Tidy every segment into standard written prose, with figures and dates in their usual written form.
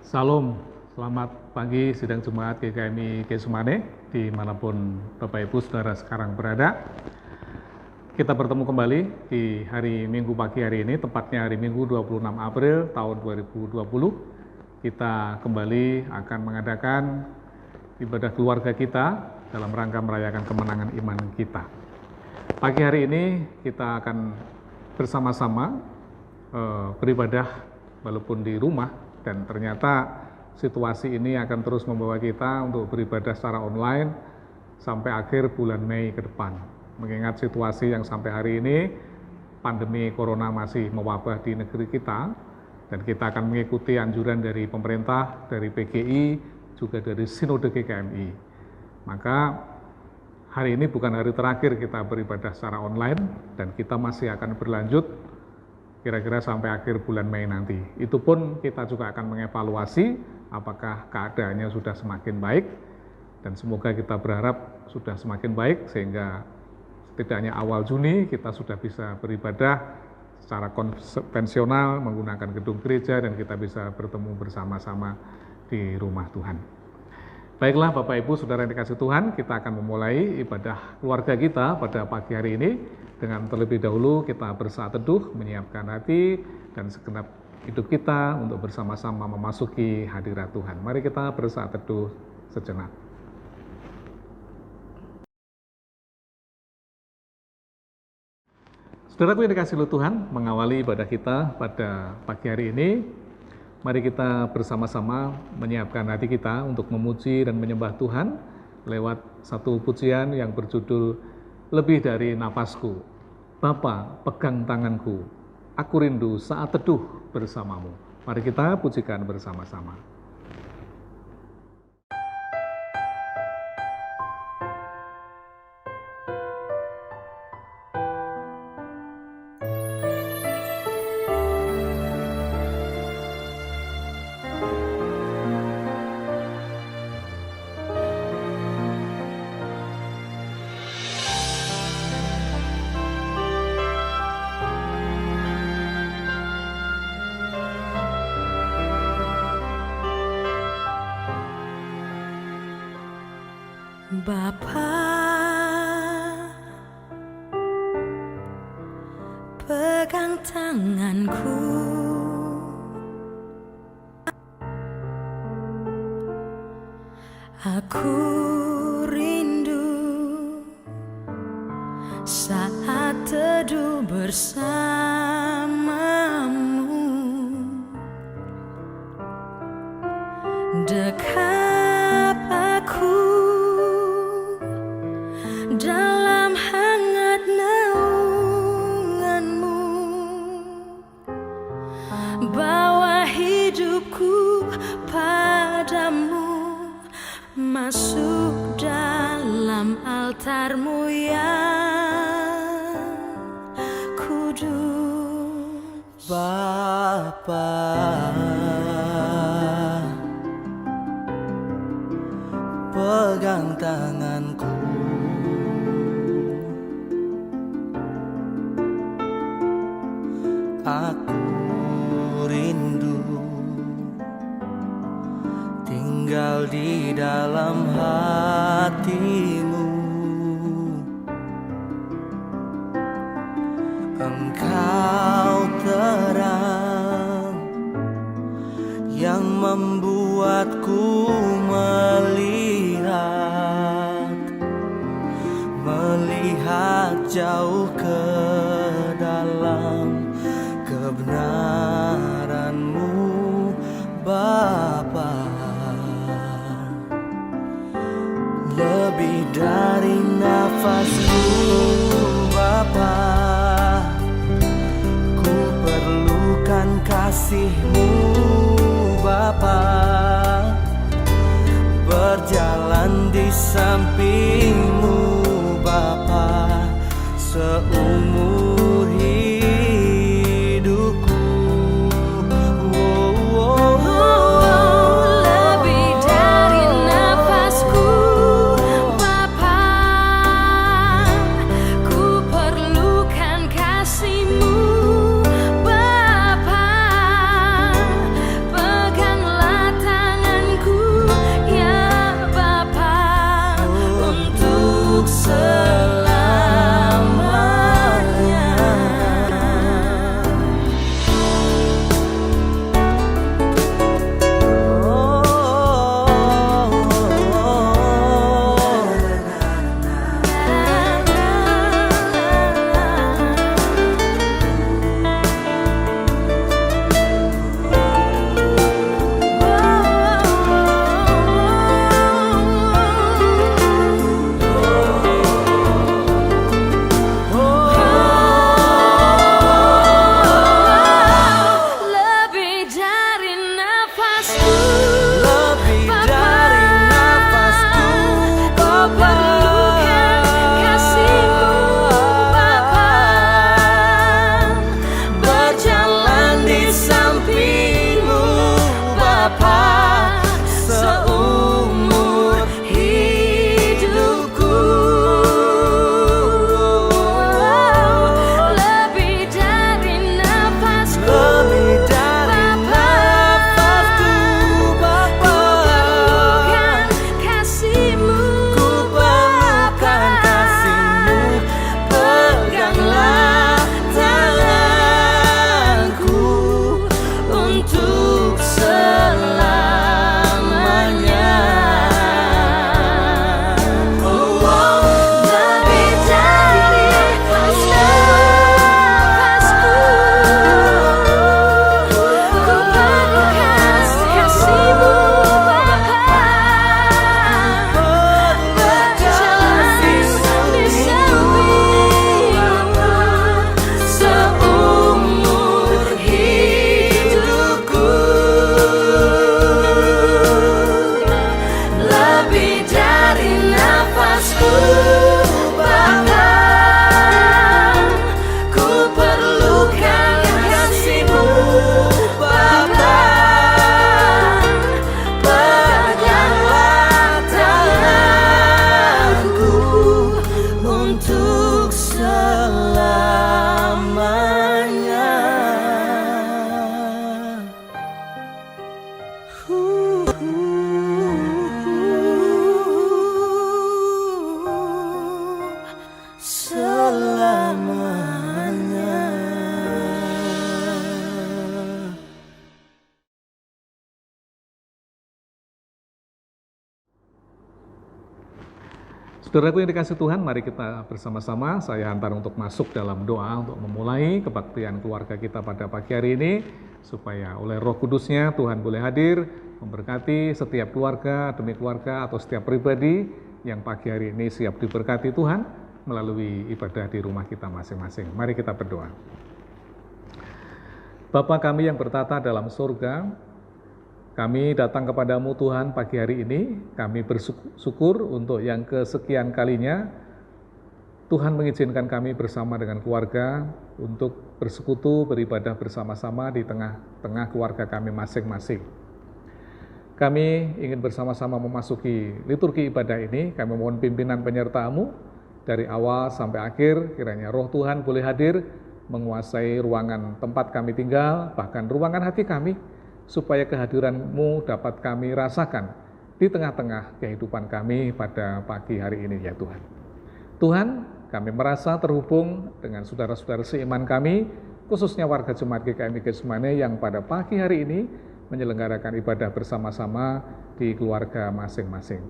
Salam, selamat pagi sidang Jemaat GKMI Kesumane, dimanapun Bapak Ibu Saudara sekarang berada. Kita bertemu kembali di hari Minggu pagi hari ini, tepatnya hari Minggu 26 April tahun 2020. Kita kembali akan mengadakan ibadah keluarga kita dalam rangka merayakan kemenangan iman kita. Pagi hari ini kita akan bersama-sama beribadah walaupun di rumah, dan ternyata situasi ini akan terus membawa kita untuk beribadah secara online sampai akhir bulan Mei ke depan. Mengingat situasi yang sampai hari ini, pandemi corona masih mewabah di negeri kita, dan kita akan mengikuti anjuran dari pemerintah, dari PGI, juga dari Sinode GKMI. Maka hari ini bukan hari terakhir kita beribadah secara online, dan kita masih akan berlanjut kira-kira sampai akhir bulan Mei nanti. Itu pun kita juga akan mengevaluasi apakah keadaannya sudah semakin baik, dan semoga kita berharap sudah semakin baik sehingga setidaknya awal Juni kita sudah bisa beribadah secara konvensional menggunakan gedung gereja dan kita bisa bertemu bersama-sama di rumah Tuhan. Baiklah Bapak Ibu Saudara yang dikasihi Tuhan, kita akan memulai ibadah keluarga kita pada pagi hari ini dengan terlebih dahulu kita bersaat teduh, menyiapkan hati dan segenap hidup kita untuk bersama-sama memasuki hadirat Tuhan. Mari kita bersaat teduh sejenak. Saudaraku yang dikasihi Tuhan, mengawali ibadah kita pada pagi hari ini, mari kita bersama-sama menyiapkan hati kita untuk memuji dan menyembah Tuhan lewat satu pujian yang berjudul Lebih Dari Napasku. Bapa, pegang tanganku, aku rindu saat teduh bersamamu. Mari kita pujikan bersama-sama. Bapa, pegang tanganku, aku rindu saat teduh bersamamu, dekap aku dalam hangat naunganmu, bawa hidupku padamu, masuk dalam altarmu yang kudus. Bapa, pegang tanganku, aku rindu tinggal di dalam hatimu. Engkau terang yang membuatku melihat jauh ke dalam kebenaran-Mu, Bapa. Lebih dari nafasku, Bapa, ku perlukan kasih-Mu, Bapa. Berjalan di samping-Mu, Bapa, seumur hidupku. Lebih dari nafasku, Bapa, ku perlukan kasih-Mu, Bapa. Peganglah Saudaraku yang dikasih Tuhan, mari kita bersama-sama saya hantar untuk masuk dalam doa untuk memulai kebaktian keluarga kita pada pagi hari ini, supaya oleh Roh Kudusnya Tuhan boleh hadir, memberkati setiap keluarga demi keluarga atau setiap pribadi yang pagi hari ini siap diberkati Tuhan melalui ibadah di rumah kita masing-masing. Mari kita berdoa. Bapa kami yang bertata dalam surga, kami datang kepadamu Tuhan pagi hari ini, kami bersyukur untuk yang kesekian kalinya Tuhan mengizinkan kami bersama dengan keluarga untuk bersekutu, beribadah bersama-sama di tengah-tengah keluarga kami masing-masing. Kami ingin bersama-sama memasuki liturgi ibadah ini, kami mohon pimpinan penyerta-Mu dari awal sampai akhir, kiranya Roh Tuhan boleh hadir, menguasai ruangan tempat kami tinggal, bahkan ruangan hati kami, supaya kehadiran-Mu dapat kami rasakan di tengah-tengah kehidupan kami pada pagi hari ini ya Tuhan. Tuhan, kami merasa terhubung dengan saudara-saudara seiman kami, khususnya warga Jemaat GKMI Getsemani yang pada pagi hari ini menyelenggarakan ibadah bersama-sama di keluarga masing-masing.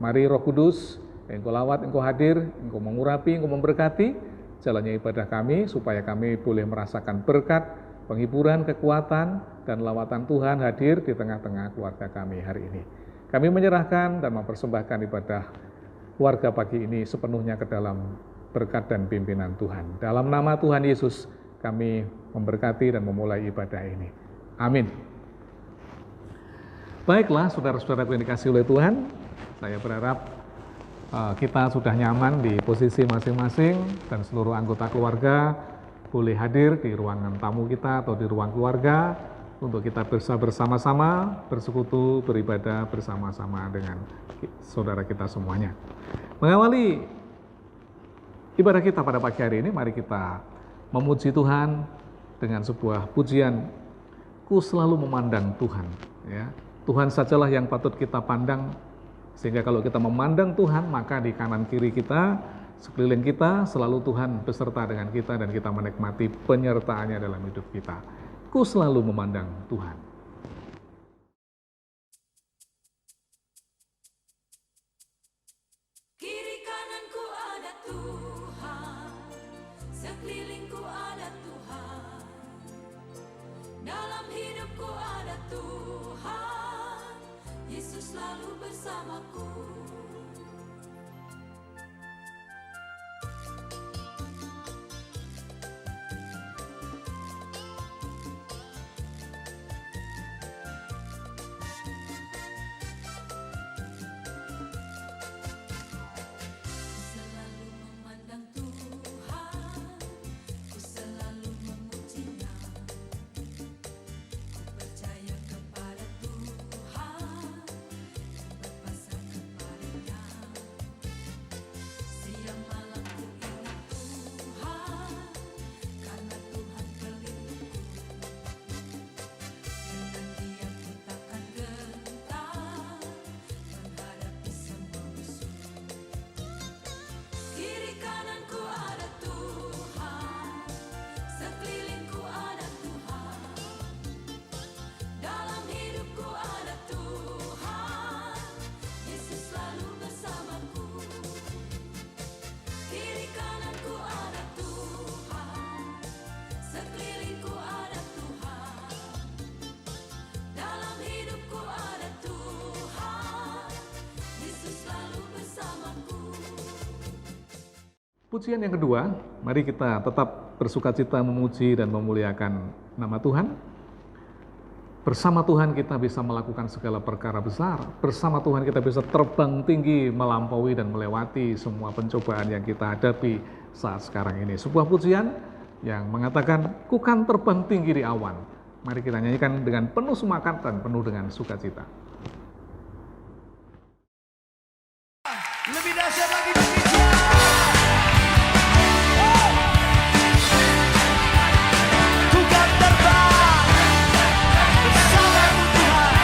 Mari Roh Kudus, Engkau lawat, Engkau hadir, Engkau mengurapi, Engkau memberkati jalannya ibadah kami, supaya kami boleh merasakan berkat, penghiburan, kekuatan, dan lawatan Tuhan hadir di tengah-tengah keluarga kami hari ini. Kami menyerahkan dan mempersembahkan ibadah keluarga pagi ini sepenuhnya ke dalam berkat dan pimpinan Tuhan. Dalam nama Tuhan Yesus, kami memberkati dan memulai ibadah ini. Amin. Baiklah, saudara-saudaraku yang dikasihi oleh Tuhan, saya berharap kita sudah nyaman di posisi masing-masing dan seluruh anggota keluarga boleh hadir di ruangan tamu kita atau di ruang keluarga untuk kita bersama-sama bersekutu, beribadah bersama-sama dengan saudara kita semuanya. Mengawali ibadah kita pada pagi hari ini, mari kita memuji Tuhan dengan sebuah pujian, ku selalu memandang Tuhan. Ya, Tuhan sajalah yang patut kita pandang, sehingga kalau kita memandang Tuhan, maka di kanan kiri kita, sekeliling kita, selalu Tuhan beserta dengan kita dan kita menikmati penyertaannya dalam hidup kita. Ku selalu memandang Tuhan. Kiri kananku ada Tuhan, sekelilingku ada Tuhan, dalam hidupku ada Tuhan, Yesus selalu bersamaku. Pujian yang kedua, mari kita tetap bersukacita memuji dan memuliakan nama Tuhan. Bersama Tuhan kita bisa melakukan segala perkara besar. Bersama Tuhan kita bisa terbang tinggi, melampaui dan melewati semua pencobaan yang kita hadapi saat sekarang ini. Sebuah pujian yang mengatakan, ku kan terbang tinggi di awan. Mari kita nyanyikan dengan penuh semangat dan penuh dengan sukacita. Lebih dahsyat lagi berbicara. Ku kan terbang bersamamu Tuhan.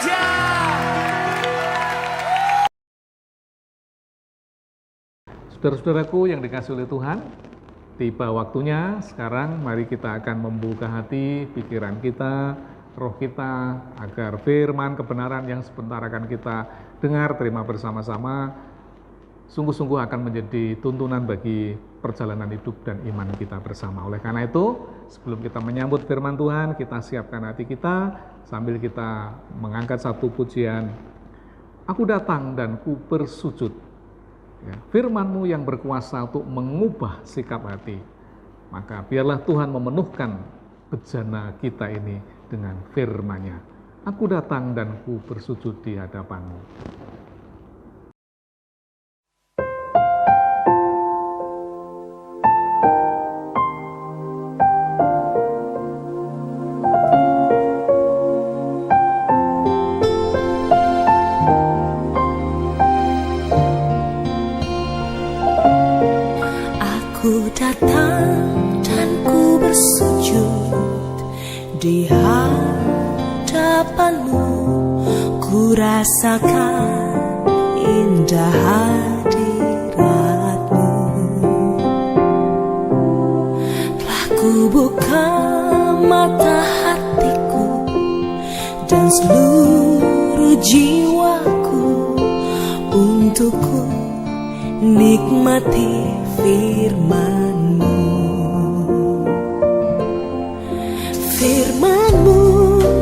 gereja. Saudara-saudaraku yang dikasihi oleh Tuhan, tiba waktunya sekarang mari kita akan membuka hati, pikiran kita, roh kita, agar firman kebenaran yang sebentar akan kita dengar, terima bersama-sama, sungguh-sungguh akan menjadi tuntunan bagi perjalanan hidup dan iman kita bersama. Oleh karena itu, sebelum kita menyambut firman Tuhan, kita siapkan hati kita sambil kita mengangkat satu pujian. Aku datang dan ku bersujud. Ya, firman-Mu yang berkuasa untuk mengubah sikap hati. Maka biarlah Tuhan memenuhkan bejana kita ini dengan firman-Nya. Aku datang dan ku bersujud di hadapan-Mu. Aku datang dan ku bersujud di hadapan-Mu. Ku rasakan indah hadirat-Mu. Telah ku buka mata hatiku dan seluruh jiwaku untuk ku nikmati firman-Mu. Firman-Mu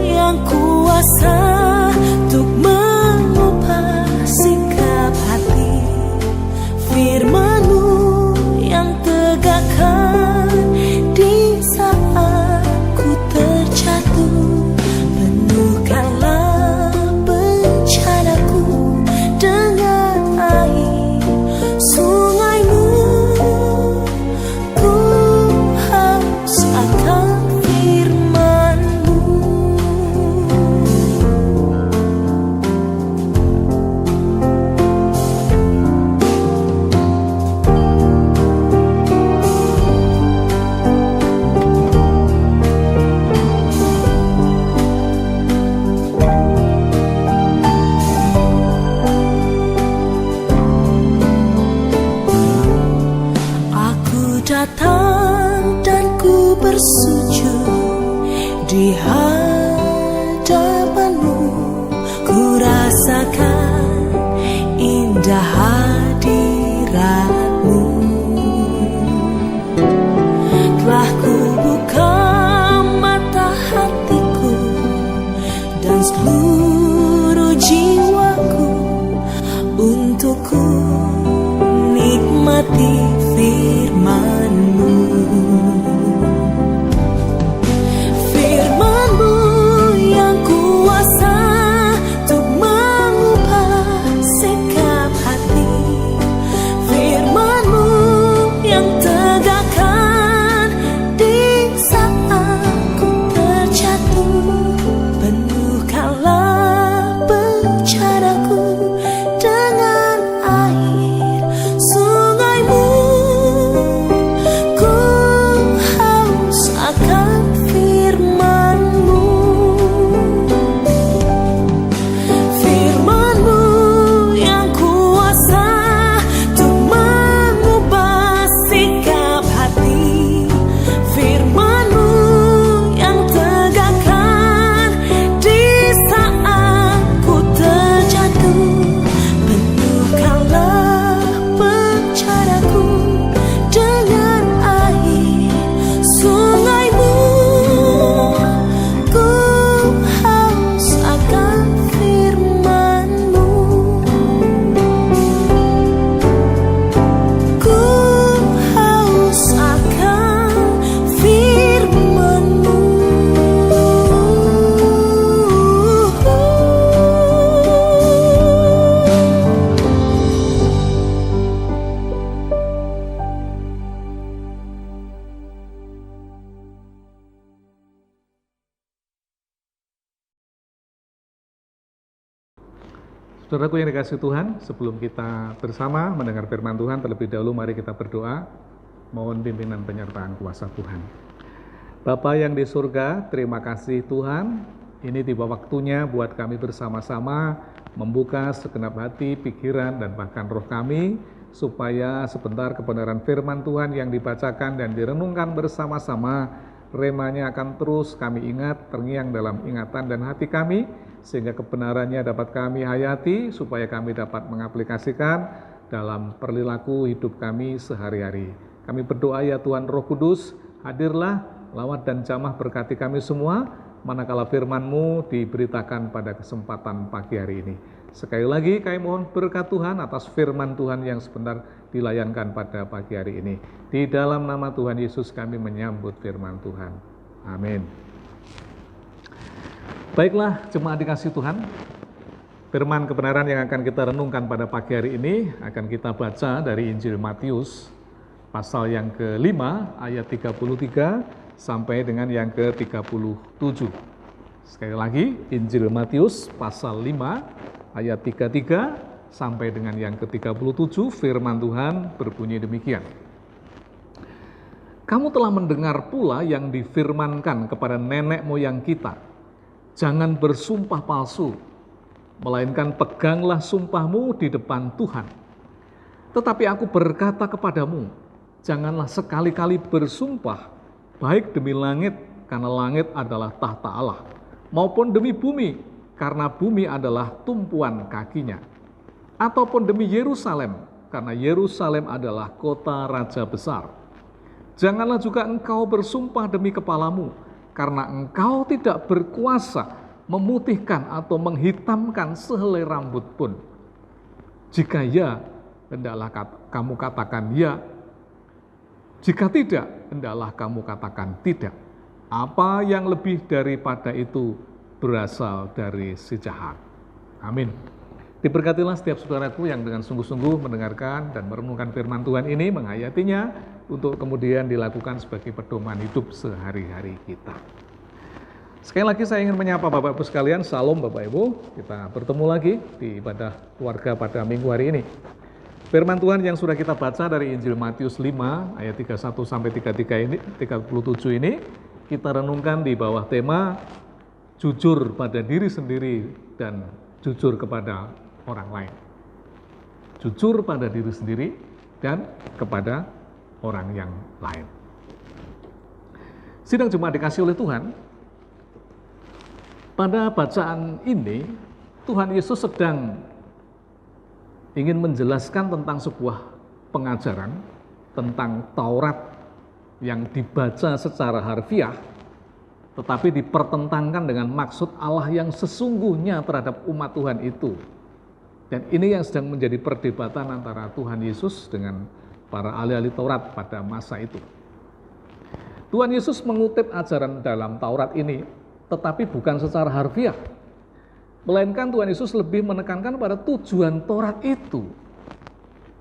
yang kuasa untuk mengubah sikap hati. Firman-Mu yang tegakkan di saat ku terjatuh. Penuhkanlah bencanaku dengan air sungai-Mu. Ku haus akan firman-Mu. Aku datang dan ku bersujud di hadapan-Mu. Ku rasakan indah hadirat-Mu. Telah ku buka mata hatiku dan seluruh jiwaku untuk ku nikmati firman-Mu. Firman-Mu yang kuasa untuk mengubah sikap hati. Firman-Mu yang tegakkan di saat ku terjatuh. Penuhkanlah bencanaku dengan air sungai-Mu. Ku haus akan firman-Mu. Firman-Mu yang kuasa untuk mengubah sikap hati. Firman-Mu yang tegakkan di saat ku terjatuh. Penuhkanlah bencanaku dengan air sungai-Mu. Ku haus akan firman-Mu. Ku haus akan firman-Mu. Saudaraku yang dikasihi Tuhan, sebelum kita bersama mendengar firman Tuhan, terlebih dahulu mari kita berdoa, mohon pimpinan penyertaan kuasa Tuhan. Bapa yang di surga, terima kasih Tuhan, Ini tiba waktunya buat kami bersama-sama membuka segenap hati, pikiran, dan bahkan roh kami, supaya sebentar kebenaran firman Tuhan yang dibacakan dan direnungkan bersama-sama, remanya akan terus kami ingat, terngiang dalam ingatan dan hati kami, sehingga kebenarannya dapat kami hayati, supaya kami dapat mengaplikasikan dalam perilaku hidup kami sehari-hari. Kami berdoa ya Tuhan Roh Kudus, hadirlah, lawat dan jamah berkati kami semua, manakala firman-Mu diberitakan pada kesempatan pagi hari ini. Sekali lagi kami mohon berkat Tuhan atas firman Tuhan yang sebentar dilayankan pada pagi hari ini. Di dalam nama Tuhan Yesus kami menyambut firman Tuhan. Amin. Baiklah jemaat dikasih Tuhan, firman kebenaran yang akan kita renungkan pada pagi hari ini akan kita baca dari Injil Matius pasal yang ke-5 ayat 33 sampai dengan yang ke-37. Sekali lagi Injil Matius pasal 5 ayat 33 sampai dengan yang ke-37, firman Tuhan berbunyi demikian. Kamu telah mendengar pula yang difirmankan kepada nenek moyang kita, jangan bersumpah palsu, melainkan peganglah sumpahmu di depan Tuhan. Tetapi aku berkata kepadamu, janganlah sekali-kali bersumpah, baik demi langit, karena langit adalah tahta Allah, maupun demi bumi, karena bumi adalah tumpuan kakinya, ataupun demi Yerusalem, karena Yerusalem adalah kota raja besar. Janganlah juga engkau bersumpah demi kepalamu, karena engkau tidak berkuasa memutihkan atau menghitamkan sehelai rambut pun. Jika ya, hendaklah kamu katakan ya. Jika tidak, hendaklah kamu katakan tidak. Apa yang lebih daripada itu berasal dari si jahat. Amin. Diberkatilah setiap saudaraku yang dengan sungguh-sungguh mendengarkan dan merenungkan firman Tuhan ini, menghayatinya untuk kemudian dilakukan sebagai pedoman hidup sehari-hari kita. Sekali lagi saya ingin menyapa Bapak Ibu sekalian, Salam Bapak Ibu. Kita bertemu lagi di ibadah keluarga pada minggu hari ini. Firman Tuhan yang sudah kita baca dari Injil Matius 5 ayat 31 sampai 37 ini kita renungkan di bawah tema jujur pada diri sendiri dan jujur kepada orang lain. Jujur pada diri sendiri dan kepada orang yang lain. Sidang jemaat dikasih oleh Tuhan, pada bacaan ini Tuhan Yesus sedang ingin menjelaskan tentang sebuah pengajaran tentang Taurat yang dibaca secara harfiah, tetapi dipertentangkan dengan maksud Allah yang sesungguhnya terhadap umat Tuhan itu. Dan ini yang sedang menjadi perdebatan antara Tuhan Yesus dengan para ahli-ahli Taurat pada masa itu. Tuhan Yesus mengutip ajaran dalam Taurat ini, tetapi bukan secara harfiah, melainkan Tuhan Yesus lebih menekankan pada tujuan Taurat itu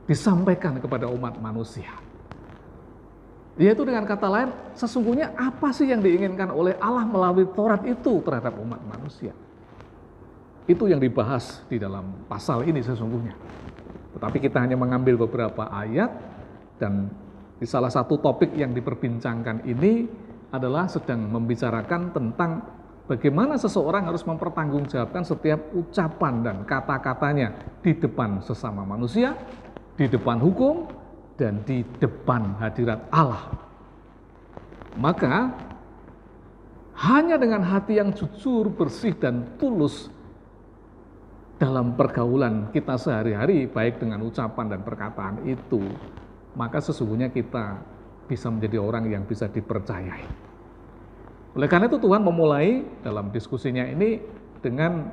disampaikan kepada umat manusia. Yaitu dengan kata lain, sesungguhnya apa sih yang diinginkan oleh Allah melalui Taurat itu terhadap umat manusia? Itu yang dibahas di dalam pasal ini sesungguhnya. Tetapi kita hanya mengambil beberapa ayat, dan di salah satu topik yang diperbincangkan ini adalah sedang membicarakan tentang bagaimana seseorang harus mempertanggungjawabkan setiap ucapan dan kata-katanya di depan sesama manusia, di depan hukum, dan di depan hadirat Allah. Maka hanya dengan hati yang jujur, bersih, dan tulus dalam pergaulan kita sehari-hari, baik dengan ucapan dan perkataan itu, maka sesungguhnya kita bisa menjadi orang yang bisa dipercayai. Oleh karena itu Tuhan memulai dalam diskusinya ini dengan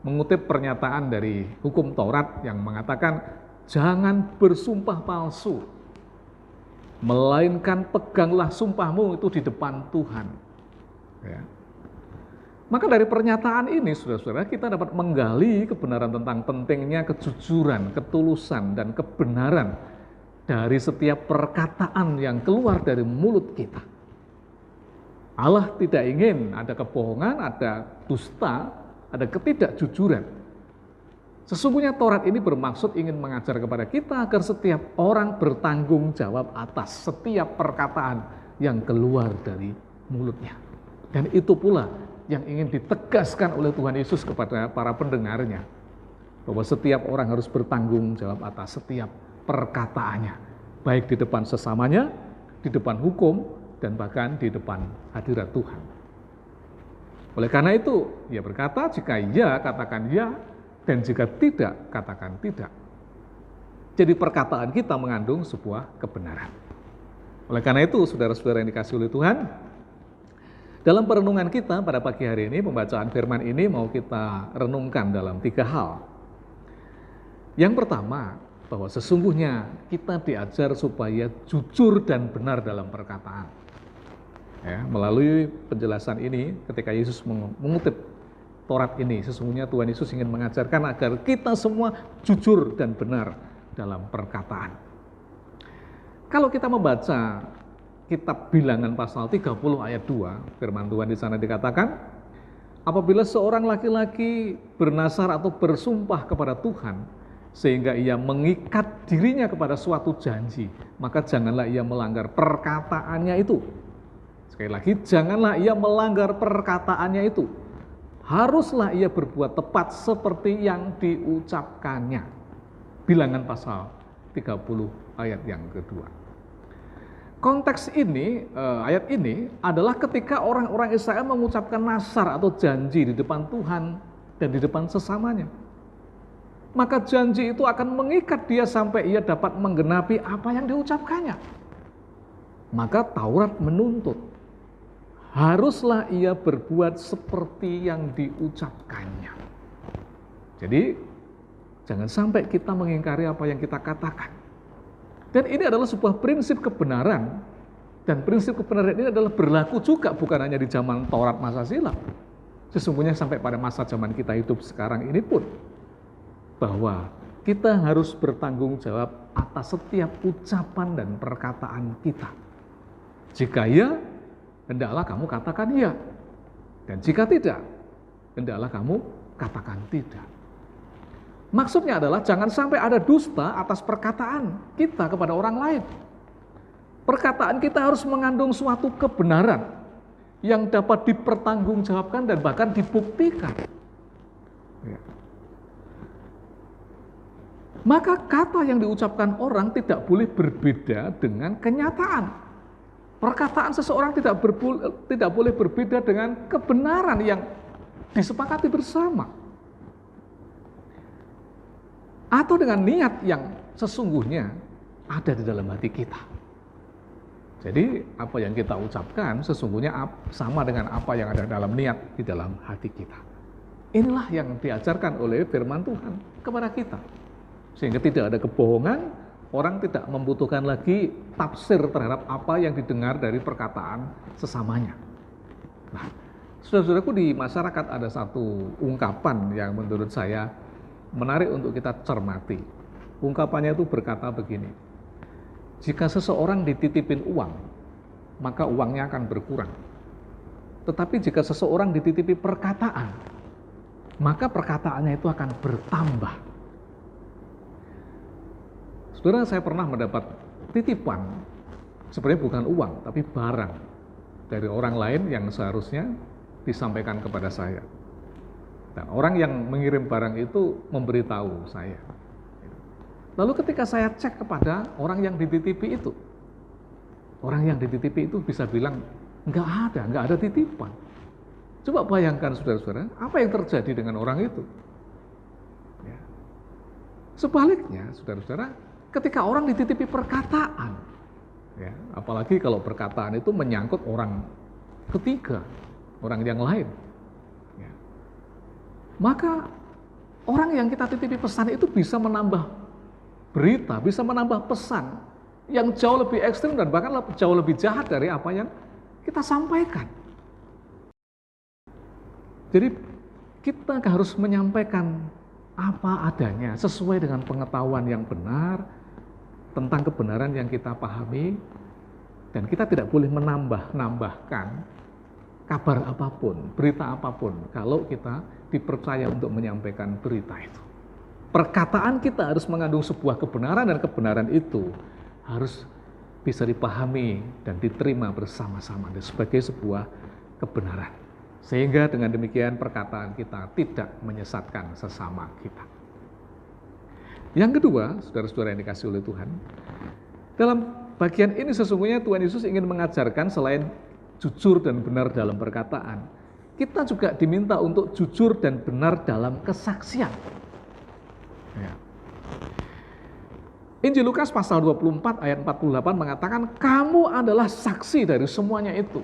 mengutip pernyataan dari hukum Taurat yang mengatakan, jangan bersumpah palsu, melainkan peganglah sumpahmu itu di depan Tuhan. Ya. Maka dari pernyataan ini, saudara-saudara, kita dapat menggali kebenaran tentang pentingnya kejujuran, ketulusan, dan kebenaran dari setiap perkataan yang keluar dari mulut kita. Allah tidak ingin ada kebohongan, ada dusta, ada ketidakjujuran. Sesungguhnya Taurat ini bermaksud ingin mengajar kepada kita agar setiap orang bertanggung jawab atas setiap perkataan yang keluar dari mulutnya. Dan itu pula yang ingin ditegaskan oleh Tuhan Yesus kepada para pendengarnya, bahwa setiap orang harus bertanggung jawab atas setiap perkataannya, baik di depan sesamanya, di depan hukum, dan bahkan di depan hadirat Tuhan. Oleh karena itu, ia berkata, jika iya, katakan ya, dan jika tidak, katakan tidak. Jadi perkataan kita mengandung sebuah kebenaran. Oleh karena itu, saudara-saudara yang dikasihi oleh Tuhan, dalam perenungan kita pada pagi hari ini, pembacaan firman ini mau kita renungkan dalam 3 hal. Yang pertama, bahwa sesungguhnya kita diajar supaya jujur dan benar dalam perkataan. Ya, melalui penjelasan ini, ketika Yesus mengutip Taurat ini, sesungguhnya Tuhan Yesus ingin mengajarkan agar kita semua jujur dan benar dalam perkataan. Kalau kita membaca kitab Bilangan pasal 30 ayat 2, firman Tuhan di sana dikatakan, apabila seorang laki-laki bernasar atau bersumpah kepada Tuhan, sehingga ia mengikat dirinya kepada suatu janji, maka janganlah ia melanggar perkataannya itu. Sekali lagi, janganlah ia melanggar perkataannya itu. Haruslah ia berbuat tepat seperti yang diucapkannya. Bilangan pasal 30 ayat yang kedua. Konteks ini, ayat ini adalah ketika orang-orang Israel mengucapkan nasar atau janji di depan Tuhan dan di depan sesamanya. Maka janji itu akan mengikat dia sampai ia dapat menggenapi apa yang diucapkannya. Maka Taurat menuntut, haruslah ia berbuat seperti yang diucapkannya. Jadi, jangan sampai kita mengingkari apa yang kita katakan. Dan ini adalah sebuah prinsip kebenaran. Dan prinsip kebenaran ini adalah berlaku juga bukan hanya di zaman Taurat masa silam. Sesungguhnya sampai pada masa zaman kita hidup sekarang ini pun, bahwa kita harus bertanggung jawab atas setiap ucapan dan perkataan kita. Jika ya, hendaklah kamu katakan ya. Dan jika tidak, hendaklah kamu katakan tidak. Maksudnya adalah jangan sampai ada dusta atas perkataan kita kepada orang lain. Perkataan kita harus mengandung suatu kebenaran yang dapat dipertanggungjawabkan dan bahkan dibuktikan. Ya. Maka kata yang diucapkan orang tidak boleh berbeda dengan kenyataan. Perkataan seseorang tidak boleh berbeda dengan kebenaran yang disepakati bersama. Atau dengan niat yang sesungguhnya ada di dalam hati kita. Jadi apa yang kita ucapkan sesungguhnya sama dengan apa yang ada dalam niat di dalam hati kita. Inilah yang diajarkan oleh firman Tuhan kepada kita. Sehingga tidak ada kebohongan, orang tidak membutuhkan lagi tafsir terhadap apa yang didengar dari perkataan sesamanya. Nah, saudara-saudaraku, di masyarakat ada satu ungkapan yang menurut saya menarik untuk kita cermati. Ungkapannya itu berkata begini, jika seseorang dititipin uang, maka uangnya akan berkurang. Tetapi jika seseorang dititipi perkataan, maka perkataannya itu akan bertambah. Saudara, saya pernah mendapat titipan, sebenarnya bukan uang, tapi barang dari orang lain yang seharusnya disampaikan kepada saya. Dan orang yang mengirim barang itu memberitahu saya. Lalu ketika saya cek kepada orang yang dititipi itu, orang yang dititipi itu bisa bilang, nggak ada titipan. Coba bayangkan saudara-saudara, apa yang terjadi dengan orang itu? Ya. Sebaliknya, saudara-saudara, ketika orang dititipi perkataan, ya, apalagi kalau perkataan itu menyangkut orang ketiga, orang yang lain, ya, maka orang yang kita titipi pesan itu bisa menambah berita, bisa menambah pesan yang jauh lebih ekstrim dan bahkan jauh lebih jahat dari apa yang kita sampaikan. Jadi kita harus menyampaikan apa adanya sesuai dengan pengetahuan yang benar tentang kebenaran yang kita pahami, dan kita tidak boleh menambahkan kabar apapun, berita apapun kalau kita dipercaya untuk menyampaikan berita itu. Perkataan kita harus mengandung sebuah kebenaran dan kebenaran itu harus bisa dipahami dan diterima bersama-sama sebagai sebuah kebenaran. Sehingga dengan demikian perkataan kita tidak menyesatkan sesama kita. Yang kedua, saudara-saudara yang dikasihi oleh Tuhan, dalam bagian ini sesungguhnya Tuhan Yesus ingin mengajarkan selain jujur dan benar dalam perkataan, kita juga diminta untuk jujur dan benar dalam kesaksian. Ya. Injil Lukas pasal 24 ayat 48 mengatakan, kamu adalah saksi dari semuanya itu.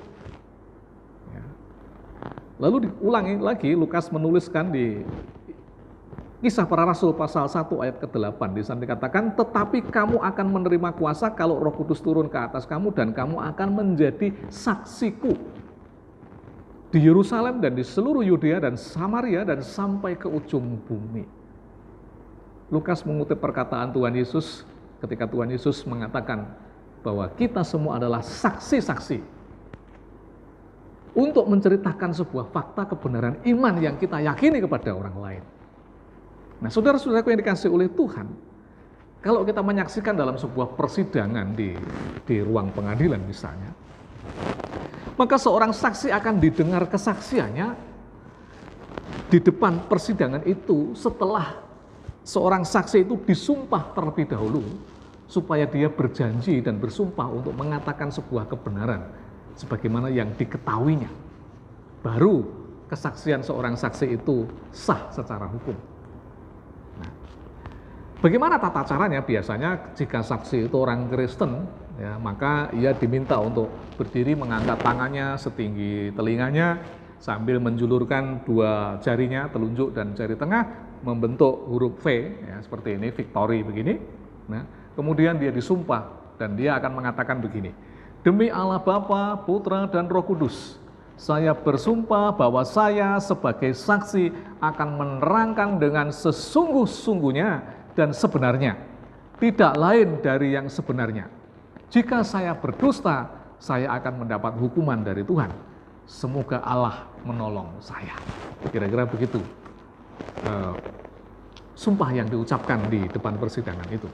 Ya. Lalu diulangi lagi, Lukas menuliskan di Kisah Para Rasul pasal 1 ayat ke-8, di sana dikatakan, tetapi kamu akan menerima kuasa kalau Roh Kudus turun ke atas kamu dan kamu akan menjadi saksiku di Yerusalem dan di seluruh Yudea dan Samaria dan sampai ke ujung bumi. Lukas mengutip perkataan Tuhan Yesus ketika Tuhan Yesus mengatakan bahwa kita semua adalah saksi-saksi untuk menceritakan sebuah fakta kebenaran iman yang kita yakini kepada orang lain. Nah, saudara-saudaraku yang dikasihi oleh Tuhan, kalau kita menyaksikan dalam sebuah persidangan di ruang pengadilan misalnya, maka seorang saksi akan didengar kesaksiannya di depan persidangan itu setelah seorang saksi itu disumpah terlebih dahulu supaya dia berjanji dan bersumpah untuk mengatakan sebuah kebenaran sebagaimana yang diketahuinya. Baru kesaksian seorang saksi itu sah secara hukum. Nah, bagaimana tata caranya? Biasanya jika saksi itu orang Kristen, ya, maka ia diminta untuk berdiri mengangkat tangannya setinggi telinganya sambil menjulurkan dua jarinya, telunjuk dan jari tengah, membentuk huruf V, ya, seperti ini, victory begini. Nah, kemudian dia disumpah dan dia akan mengatakan begini, demi Allah Bapa, Putra dan Roh Kudus, saya bersumpah bahwa saya sebagai saksi akan menerangkan dengan sesungguh-sungguhnya dan sebenarnya, tidak lain dari yang sebenarnya. Jika saya berdusta, saya akan mendapat hukuman dari Tuhan. Semoga Allah menolong saya. Kira-kira begitu sumpah yang diucapkan di depan persidangan itu.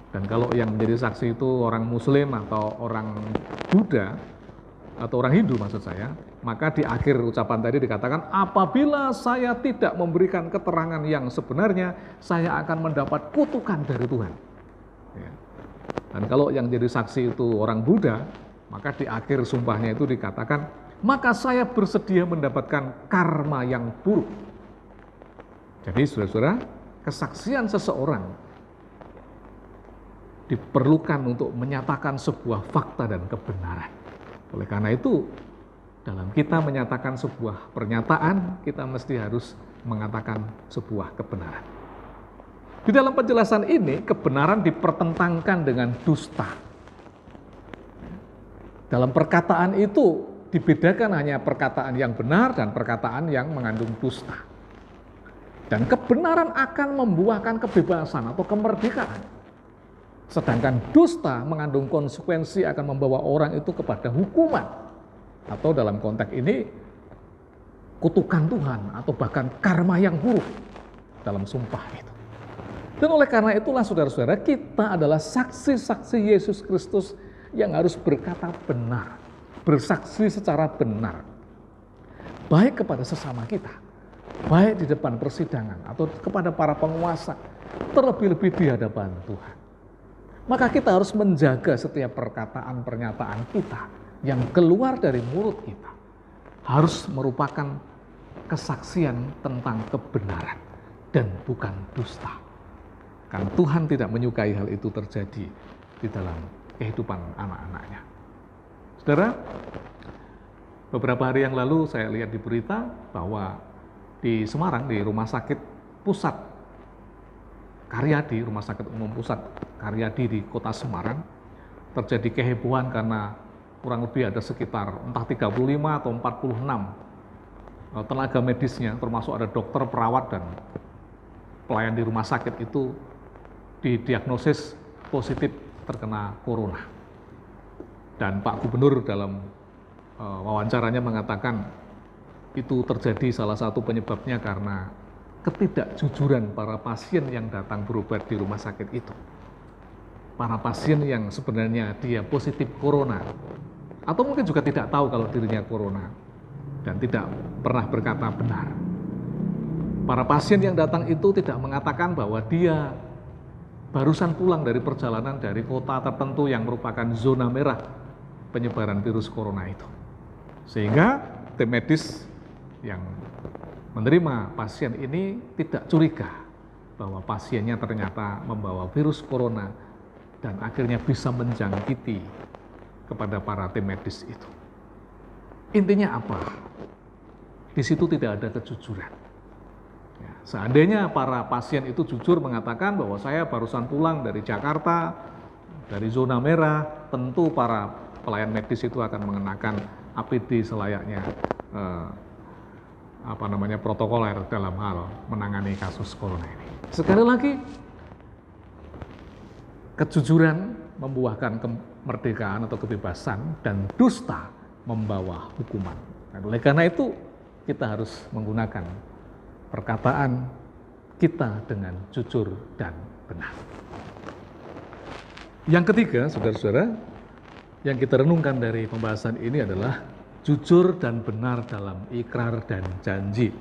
Dan kalau yang menjadi saksi itu orang Muslim atau orang Buddha atau orang Hindu maksud saya, maka di akhir ucapan tadi dikatakan, apabila saya tidak memberikan keterangan yang sebenarnya, saya akan mendapat kutukan dari Tuhan. Ya. Dan kalau yang jadi saksi itu orang Buddha, maka di akhir sumpahnya itu dikatakan, maka saya bersedia mendapatkan karma yang buruk. Jadi saudara-saudara, kesaksian seseorang diperlukan untuk menyatakan sebuah fakta dan kebenaran. Oleh karena itu, dalam kita menyatakan sebuah pernyataan, kita mesti harus mengatakan sebuah kebenaran. Di dalam penjelasan ini, kebenaran dipertentangkan dengan dusta. Dalam perkataan itu dibedakan hanya perkataan yang benar dan perkataan yang mengandung dusta. Dan kebenaran akan membuahkan kebebasan atau kemerdekaan. Sedangkan dusta mengandung konsekuensi akan membawa orang itu kepada hukuman. Atau dalam konteks ini, kutukan Tuhan atau bahkan karma yang buruk dalam sumpah itu. Dan oleh karena itulah saudara-saudara, kita adalah saksi-saksi Yesus Kristus yang harus berkata benar. Bersaksi secara benar. Baik kepada sesama kita, baik di depan persidangan atau kepada para penguasa, terlebih-lebih di hadapan Tuhan. Maka kita harus menjaga setiap perkataan pernyataan kita yang keluar dari mulut kita harus merupakan kesaksian tentang kebenaran dan bukan dusta. Karena Tuhan tidak menyukai hal itu terjadi di dalam kehidupan anak-anaknya. Saudara, beberapa hari yang lalu saya lihat di berita bahwa di Semarang, di Rumah Sakit Pusat Karyadi, Rumah Sakit Umum Pusat Karyadi di Kota Semarang, terjadi kehebohan karena kurang lebih ada sekitar entah 35 atau 46 tenaga medisnya, termasuk ada dokter, perawat, dan pelayan di rumah sakit itu didiagnosis positif terkena corona. Dan Pak Gubernur dalam wawancaranya mengatakan itu terjadi salah satu penyebabnya karena ketidakjujuran para pasien yang datang berobat di rumah sakit itu. Para pasien yang sebenarnya dia positif corona, atau mungkin juga tidak tahu kalau dirinya corona. dan tidak pernah berkata benar. Para pasien yang datang itu tidak mengatakan bahwa dia barusan pulang dari perjalanan dari kota tertentu yang merupakan zona merah penyebaran virus corona itu. Sehingga tim medis yang menerima pasien ini tidak curiga bahwa pasiennya ternyata membawa virus corona dan akhirnya bisa menjangkiti kepada para tim medis itu. Intinya apa? Di situ tidak ada kejujuran. Ya, seandainya para pasien itu jujur mengatakan bahwa saya barusan pulang dari Jakarta, dari zona merah, tentu para pelayan medis itu akan mengenakan APD selayaknya protokoler dalam hal menangani kasus corona ini. Sekali lagi, kejujuran membuahkan kemerdekaan atau kebebasan dan dusta membawa hukuman. Dan oleh karena itu kita harus menggunakan perkataan kita dengan jujur dan benar. Yang ketiga, saudara-saudara, yang kita renungkan dari pembahasan ini adalah jujur dan benar dalam ikrar dan janji.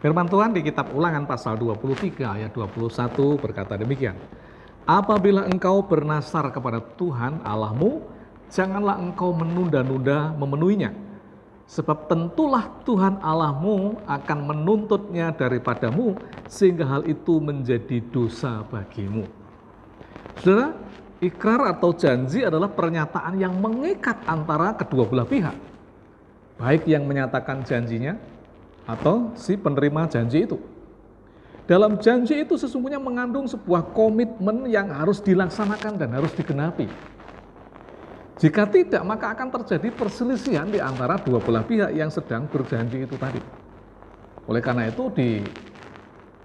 Firman Tuhan di kitab Ulangan pasal 23 ayat 21 berkata demikian. Apabila engkau bernasar kepada Tuhan Allahmu, janganlah engkau menunda-nunda memenuhinya. Sebab tentulah Tuhan Allahmu akan menuntutnya daripadamu, sehingga hal itu menjadi dosa bagimu. Saudara, ikrar atau janji adalah pernyataan yang mengikat antara kedua belah pihak. Baik yang menyatakan janjinya atau si penerima janji itu. Dalam janji itu sesungguhnya mengandung sebuah komitmen yang harus dilaksanakan dan harus digenapi. Jika tidak, maka akan terjadi perselisihan di antara dua belah pihak yang sedang berjanji itu tadi. Oleh karena itu,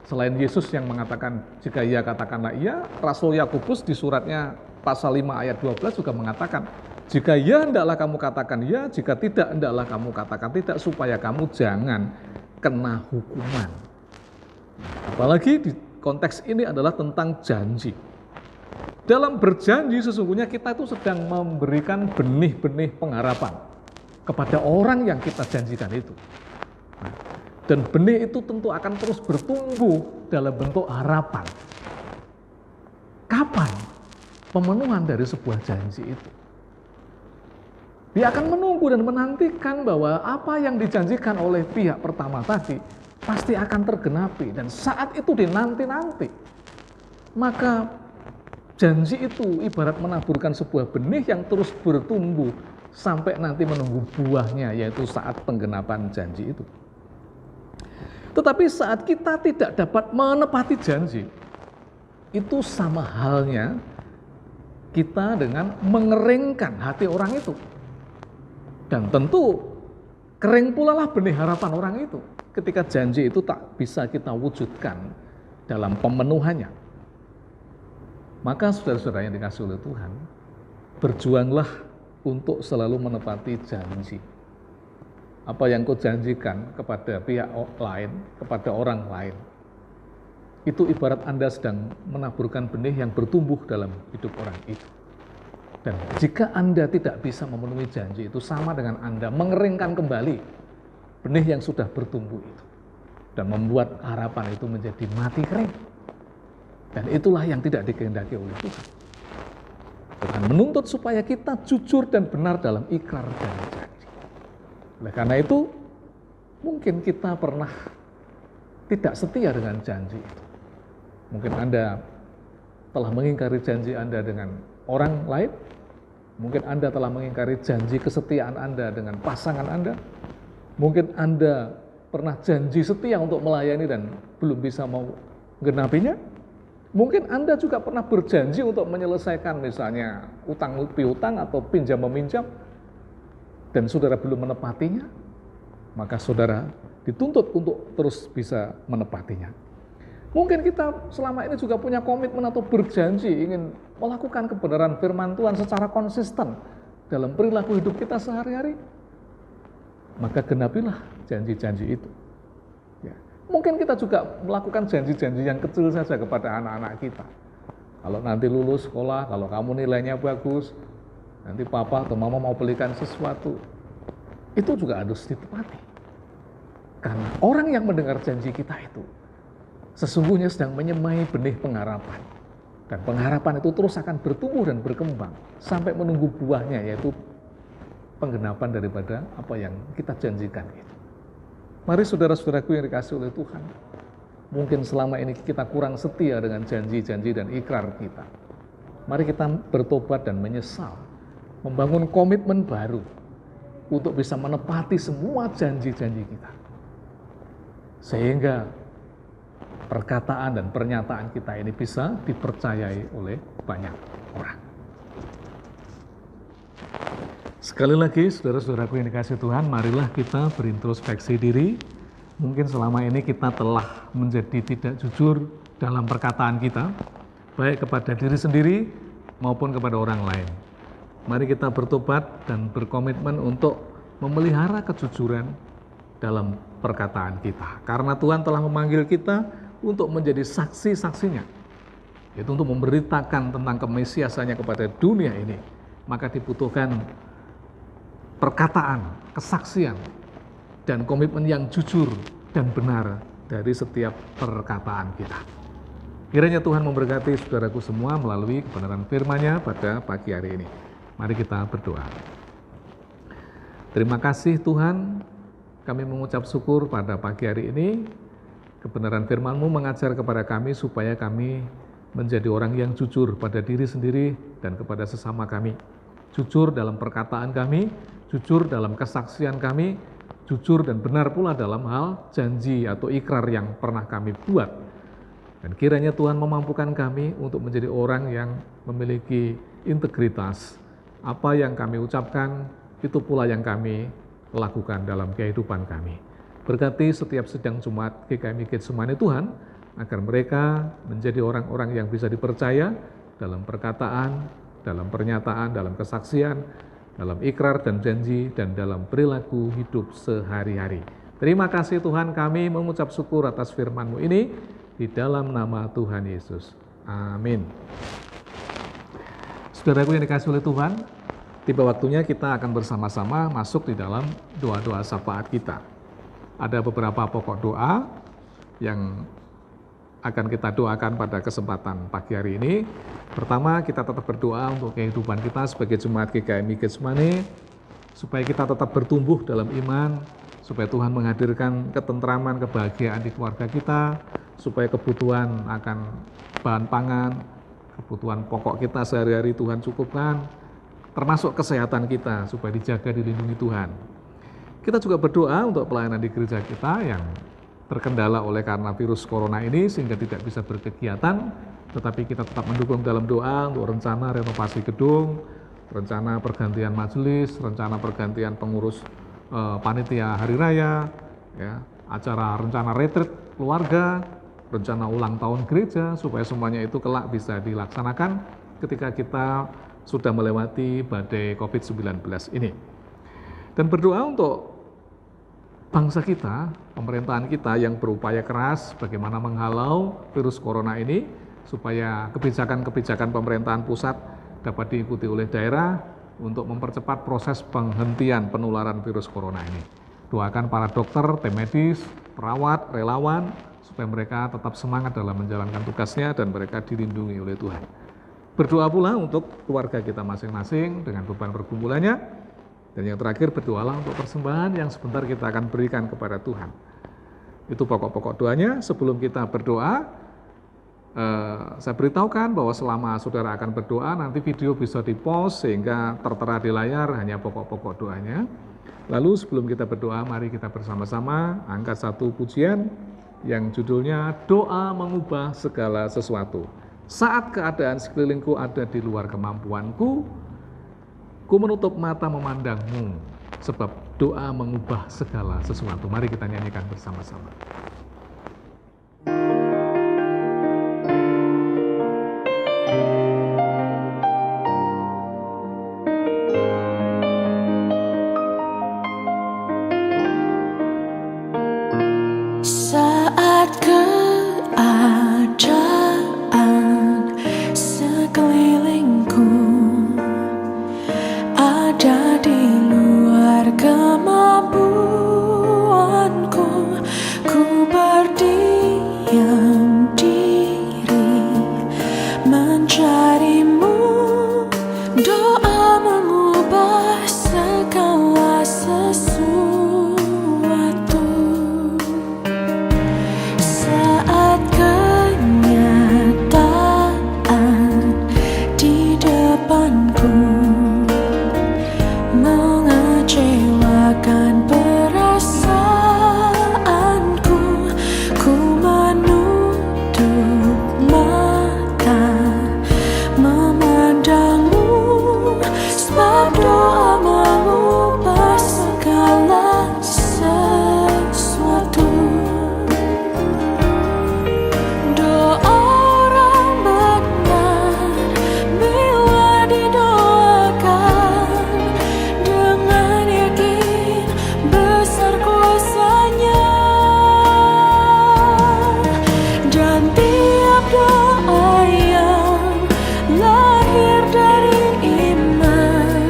selain Yesus yang mengatakan jika iya katakanlah iya, Rasul Yakobus di suratnya pasal 5 ayat 12 juga mengatakan, jika iya hendaklah kamu katakan iya, jika tidak hendaklah kamu katakan tidak, supaya kamu jangan kena hukuman. Apalagi di konteks ini adalah tentang janji. Dalam berjanji sesungguhnya kita itu sedang memberikan benih-benih pengharapan kepada orang yang kita janjikan itu. Nah, dan benih itu tentu akan terus bertumbuh dalam bentuk harapan. Kapan pemenuhan dari sebuah janji itu? Dia akan menunggu dan menantikan bahwa apa yang dijanjikan oleh pihak pertama tadi pasti akan tergenapi, dan saat itu dinanti-nanti. Maka janji itu ibarat menaburkan sebuah benih yang terus bertumbuh sampai nanti menunggu buahnya, yaitu saat penggenapan janji itu. Tetapi saat kita tidak dapat menepati janji, itu sama halnya kita dengan mengeringkan hati orang itu. Dan tentu kering pula lah benih harapan orang itu ketika janji itu tak bisa kita wujudkan dalam pemenuhannya. Maka saudara-saudara yang dikasihi oleh Tuhan, berjuanglah untuk selalu menepati janji. Apa yang kau janjikan kepada pihak lain, kepada orang lain, itu ibarat Anda sedang menaburkan benih yang bertumbuh dalam hidup orang itu. Dan jika Anda tidak bisa memenuhi janji itu, sama dengan Anda mengeringkan kembali benih yang sudah bertumbuh itu, dan membuat harapan itu menjadi mati kering. Dan itulah yang tidak dikehendaki oleh Tuhan. Tuhan menuntut supaya kita jujur dan benar dalam ikrar dan janji. Oleh karena itu, mungkin kita pernah tidak setia dengan janji itu. Mungkin Anda telah mengingkari janji Anda dengan orang lain. Mungkin Anda telah mengingkari janji kesetiaan Anda dengan pasangan Anda. Mungkin Anda pernah janji setia untuk melayani dan belum bisa menggenapinya. Mungkin Anda juga pernah berjanji untuk menyelesaikan misalnya utang piutang atau pinjam meminjam, dan saudara belum menepatinya. Maka saudara dituntut untuk terus bisa menepatinya. Mungkin kita selama ini juga punya komitmen atau berjanji ingin melakukan kebenaran firman Tuhan secara konsisten dalam perilaku hidup kita sehari-hari. Maka genapilah janji-janji itu. Ya. Mungkin kita juga melakukan janji-janji yang kecil saja kepada anak-anak kita. Kalau nanti lulus sekolah, kalau kamu nilainya bagus, nanti papa atau mama mau belikan sesuatu. itu juga harus ditepati. Karena orang yang mendengar janji kita itu sesungguhnya sedang menyemai benih pengharapan. Dan pengharapan itu terus akan bertumbuh dan berkembang sampai menunggu buahnya, yaitu penggenapan daripada apa yang kita janjikan itu. Mari saudara-saudaraku yang dikasihi oleh Tuhan, mungkin selama ini kita kurang setia dengan janji-janji dan ikrar kita. Mari kita bertobat dan menyesal, membangun komitmen baru untuk bisa menepati semua janji-janji kita. Sehingga perkataan dan pernyataan kita ini bisa dipercayai oleh banyak orang. Sekali lagi, saudara-saudaraku yang dikasihi Tuhan, marilah kita berintrospeksi diri. Mungkin selama ini kita telah menjadi tidak jujur dalam perkataan kita, baik kepada diri sendiri maupun kepada orang lain. Mari kita bertobat dan berkomitmen untuk memelihara kejujuran dalam perkataan kita. Karena Tuhan telah memanggil kita untuk menjadi saksi-saksinya, yaitu untuk memberitakan tentang kemesiasannya kepada dunia ini. Maka dibutuhkan perkataan, kesaksian, dan komitmen yang jujur dan benar dari setiap perkataan kita. Kiranya Tuhan memberkati saudaraku semua melalui kebenaran firman-Nya pada pagi hari ini. Mari kita berdoa. Terima kasih Tuhan, kami mengucap syukur pada pagi hari ini. Kebenaran firman-Mu mengajar kepada kami supaya kami menjadi orang yang jujur pada diri sendiri dan kepada sesama kami. Jujur dalam perkataan kami, jujur dalam kesaksian kami, jujur dan benar pula dalam hal janji atau ikrar yang pernah kami buat. Dan kiranya Tuhan memampukan kami untuk menjadi orang yang memiliki integritas. Apa yang kami ucapkan, itu pula yang kami lakukan dalam kehidupan kami. Berkati setiap sidang Jumat GKMI Getsemani Tuhan, agar mereka menjadi orang-orang yang bisa dipercaya dalam perkataan, dalam pernyataan, dalam kesaksian, dalam ikrar dan janji, dan dalam perilaku hidup sehari-hari. Terima kasih Tuhan, kami mengucap syukur atas firman-Mu ini, di dalam nama Tuhan Yesus. Amin. Saudaraku yang dikasihi oleh Tuhan, tiba waktunya kita akan bersama-sama masuk di dalam doa-doa syafaat kita. Ada beberapa pokok doa yang akan kita doakan pada kesempatan pagi hari ini. Pertama, kita tetap berdoa untuk kehidupan kita sebagai jemaat GKMI Getsemani, supaya kita tetap bertumbuh dalam iman, supaya Tuhan menghadirkan ketentraman, kebahagiaan di keluarga kita, supaya kebutuhan akan bahan pangan, kebutuhan pokok kita sehari-hari Tuhan cukupkan, termasuk kesehatan kita, supaya dijaga, dilindungi Tuhan. Kita juga berdoa untuk pelayanan di gereja kita yang terkendala oleh karena virus corona ini sehingga tidak bisa berkegiatan, tetapi kita tetap mendukung dalam doa untuk rencana renovasi gedung, rencana pergantian majelis, rencana pergantian pengurus panitia hari raya, ya, acara rencana retreat keluarga, rencana ulang tahun gereja, supaya semuanya itu kelak bisa dilaksanakan ketika kita sudah melewati badai COVID-19 ini. Dan berdoa untuk bangsa kita, pemerintahan kita yang berupaya keras bagaimana menghalau virus corona ini, supaya kebijakan-kebijakan pemerintahan pusat dapat diikuti oleh daerah untuk mempercepat proses penghentian penularan virus corona ini. Doakan para dokter, tim medis, perawat, relawan, supaya mereka tetap semangat dalam menjalankan tugasnya dan mereka dilindungi oleh Tuhan. Berdoa pula untuk keluarga kita masing-masing dengan beban pergumulannya. Dan yang terakhir, berdoalah untuk persembahan yang sebentar kita akan berikan kepada Tuhan. Itu pokok-pokok doanya. Sebelum kita berdoa, saya beritahukan bahwa selama saudara akan berdoa, nanti video bisa di-post sehingga tertera di layar hanya pokok-pokok doanya. Lalu sebelum kita berdoa, mari kita bersama-sama angkat satu pujian yang judulnya Doa Mengubah Segala Sesuatu. Saat keadaan sekelilingku ada di luar kemampuanku, ku menutup mata memandangmu, sebab doa mengubah segala sesuatu. Mari kita nyanyikan bersama-sama. Saat keadaan sekelilingku ada di luar kemampuanku, mencarimu. Doa mengubah segala sesuatu. Saat kenyataan di depanku mengecewakan perasaanku, ku menutup mata memandangmu, sebab doa mengubah segala sesuatu. Doa orang benar bila didoakan dengan yakin besar kuasanya, dan tiap doa yang lahir dari iman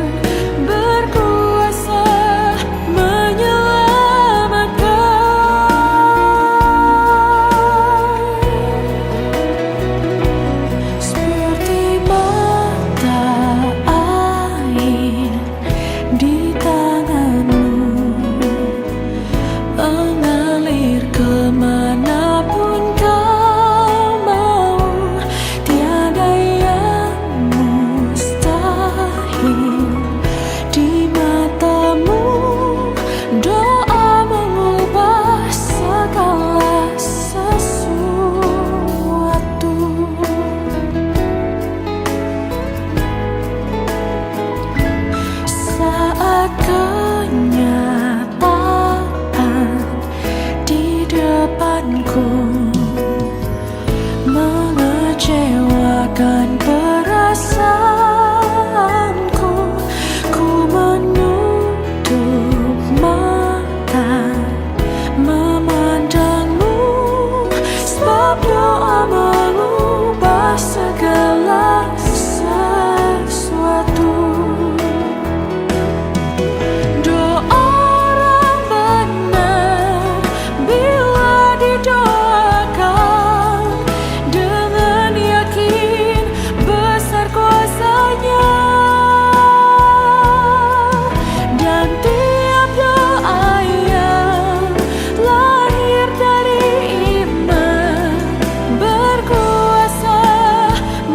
berkuasa menyelamatkan. Seperti mata air di tanganmu, mengalir kemanapun kau mau. Tiada yang mustahil di matamu. Doa mengubah segala sesuatu. Saat kenyataan di depanku mengecewakan perasaanku, ku menutup mata memandangmu, sebab doa mengubah segala sesuatu. Doa orang benar bila didoakan dengan yakin besar kuasanya, dan tiap doa yang lahir dari iman berkuasa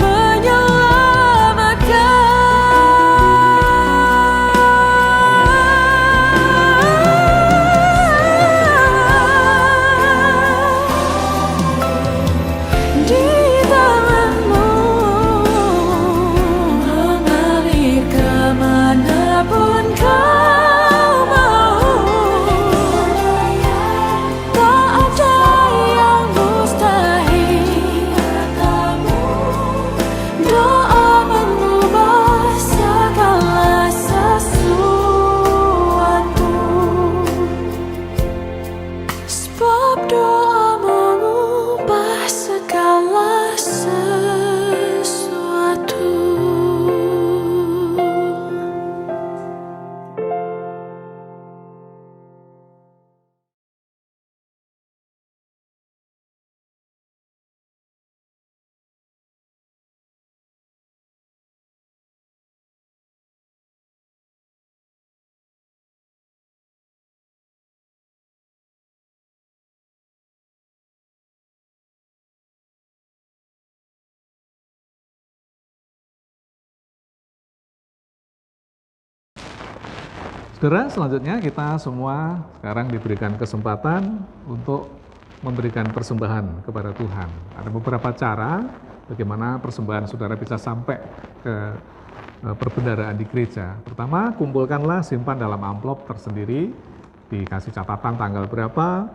menyelamatkan. Di tanganmu mengalir kemanapun kau mau. Tak ada yang mustahil. Doa mengubah segala sesuatu. Sebab doa mengubah segala sesuatu. Saudara, selanjutnya kita semua sekarang diberikan kesempatan untuk memberikan persembahan kepada Tuhan. Ada beberapa cara bagaimana persembahan saudara bisa sampai ke perbendaharaan di gereja. Pertama, kumpulkanlah, simpan dalam amplop tersendiri, dikasih catatan tanggal berapa.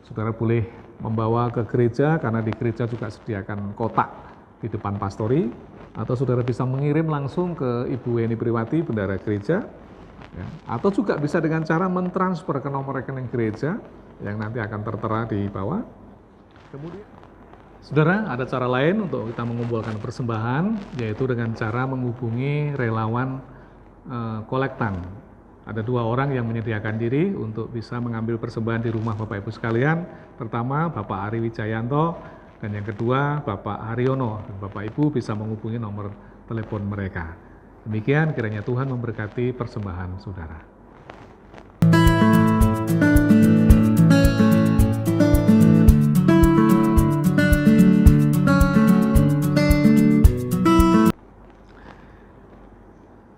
Saudara boleh membawa ke gereja, karena di gereja juga sediakan kotak di depan pastori, atau saudara bisa mengirim langsung ke Ibu Weni Priwati, bendahara gereja. Ya, atau juga bisa dengan cara mentransfer ke nomor rekening gereja yang nanti akan tertera di bawah. Kemudian, saudara, ada cara lain untuk kita mengumpulkan persembahan, yaitu dengan cara menghubungi relawan kolektan. Ada 2 orang yang menyediakan diri untuk bisa mengambil persembahan di rumah Bapak Ibu sekalian. Pertama, Bapak Ari Wijayanto Dan yang kedua, Bapak Haryono dan Bapak Ibu bisa menghubungi nomor telepon mereka. Demikian kiranya Tuhan memberkati persembahan saudara.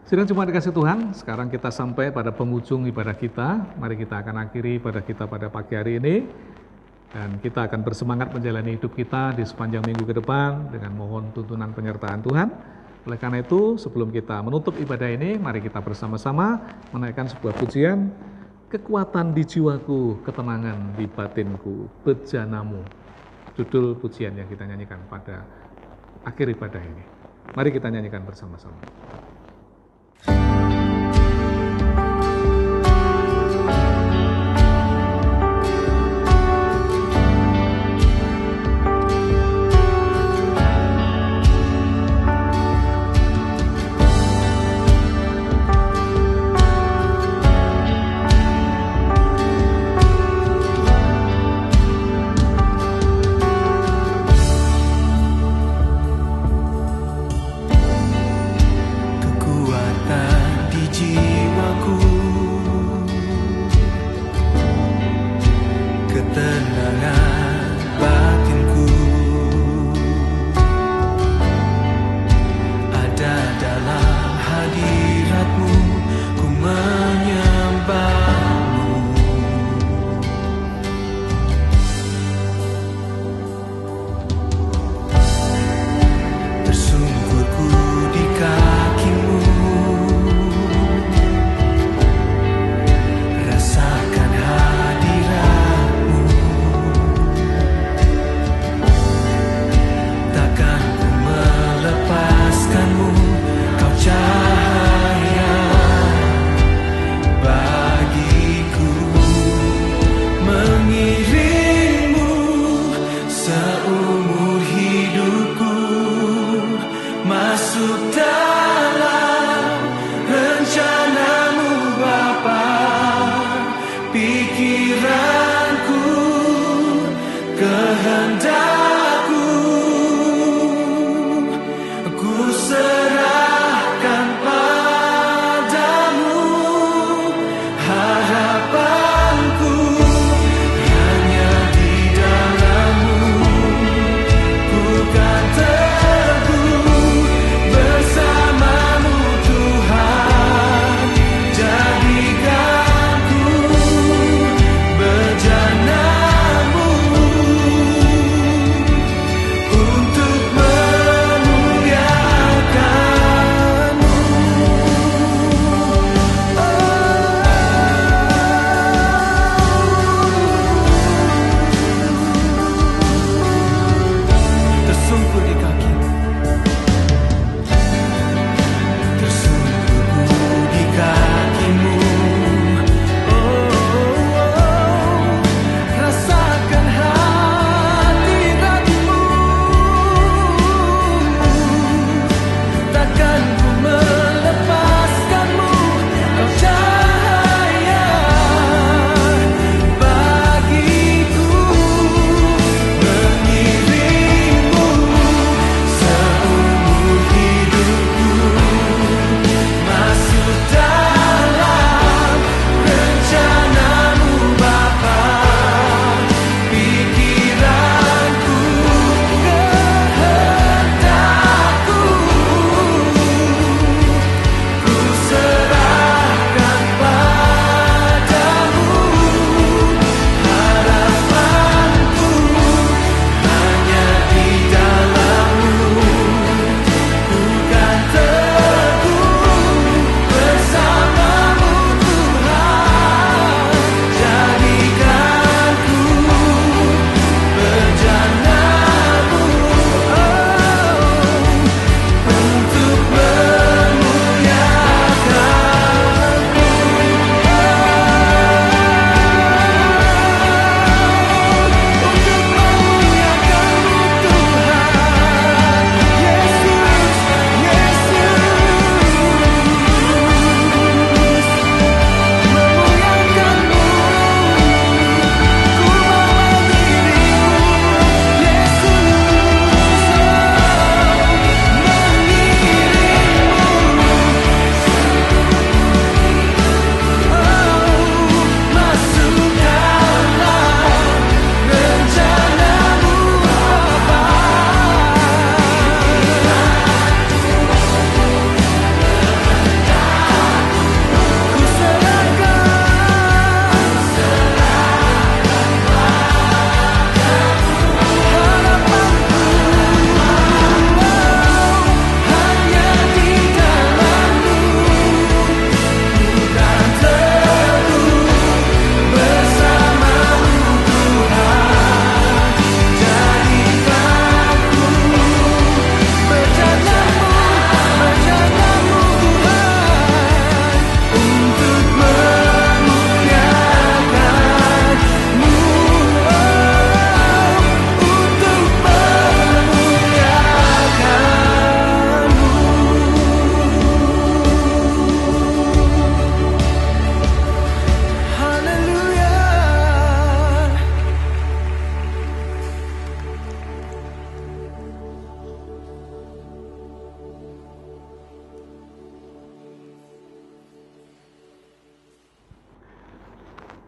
Sidang Jemaat dikasih Tuhan, sekarang kita sampai pada penghujung ibadah kita. Mari kita akan akhiri ibadah kita pada pagi hari ini. Dan kita akan bersemangat menjalani hidup kita di sepanjang minggu ke depan dengan mohon tuntunan penyertaan Tuhan. Oleh karena itu, sebelum kita menutup ibadah ini, mari kita bersama-sama menaikkan sebuah pujian. Kekuatan di jiwaku, ketenangan di batinku, bejanamu. Judul pujian yang kita nyanyikan pada akhir ibadah ini. Mari kita nyanyikan bersama-sama. Bersama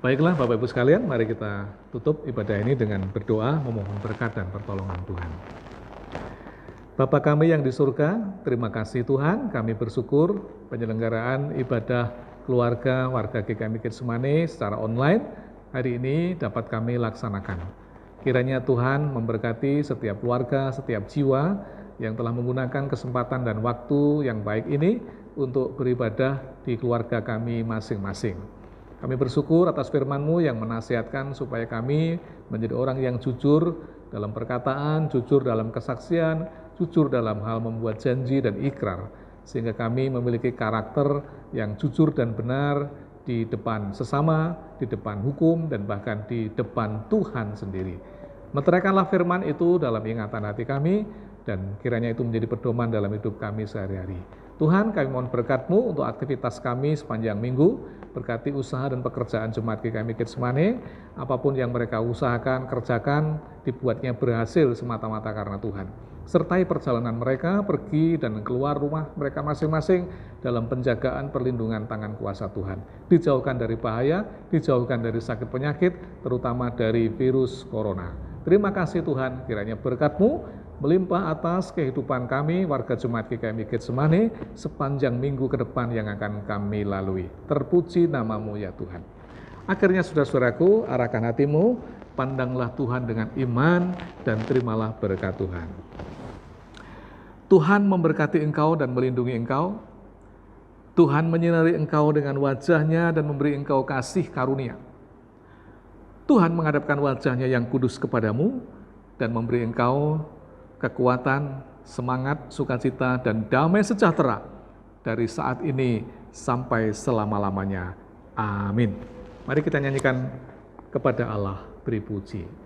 Baiklah Bapak Ibu sekalian, mari kita tutup ibadah ini dengan berdoa memohon berkat dan pertolongan Tuhan. Bapa kami yang di surga, terima kasih Tuhan, kami bersyukur penyelenggaraan ibadah keluarga warga GKMI Getsemani secara online hari ini dapat kami laksanakan. Kiranya Tuhan memberkati setiap keluarga, setiap jiwa yang telah menggunakan kesempatan dan waktu yang baik ini untuk beribadah di keluarga kami masing-masing. Kami bersyukur atas firman-Mu yang menasihatkan supaya kami menjadi orang yang jujur dalam perkataan, jujur dalam kesaksian, jujur dalam hal membuat janji dan ikrar, sehingga kami memiliki karakter yang jujur dan benar di depan sesama, di depan hukum, dan bahkan di depan Tuhan sendiri. Meteraikanlah firman itu dalam ingatan hati kami, dan kiranya itu menjadi pedoman dalam hidup kami sehari-hari. Tuhan, kami mohon berkat-Mu untuk aktivitas kami sepanjang minggu, berkati usaha dan pekerjaan Jemaat GKMI Getsemani, apapun yang mereka usahakan, kerjakan, dibuatnya berhasil semata-mata karena Tuhan. Sertai perjalanan mereka pergi dan keluar rumah mereka masing-masing dalam penjagaan perlindungan tangan kuasa Tuhan. Dijauhkan dari bahaya, dijauhkan dari sakit penyakit, terutama dari virus corona. Terima kasih Tuhan, kiranya berkat-Mu melimpah atas kehidupan kami, warga Jemaat GKMI Getsemani, sepanjang minggu ke depan yang akan kami lalui. Terpuji nama-Mu ya Tuhan. Akhirnya saudara-saudaraku, arahkan hatimu, pandanglah Tuhan dengan iman, dan terimalah berkat Tuhan. Tuhan memberkati engkau dan melindungi engkau. Tuhan menyinari engkau dengan wajah-Nya dan memberi engkau kasih karunia. Tuhan menghadapkan wajah-Nya yang kudus kepadamu dan memberi engkau kekuatan, semangat, sukacita, dan damai sejahtera dari saat ini sampai selama-lamanya. Amin. Mari kita nyanyikan kepada Allah beri puji.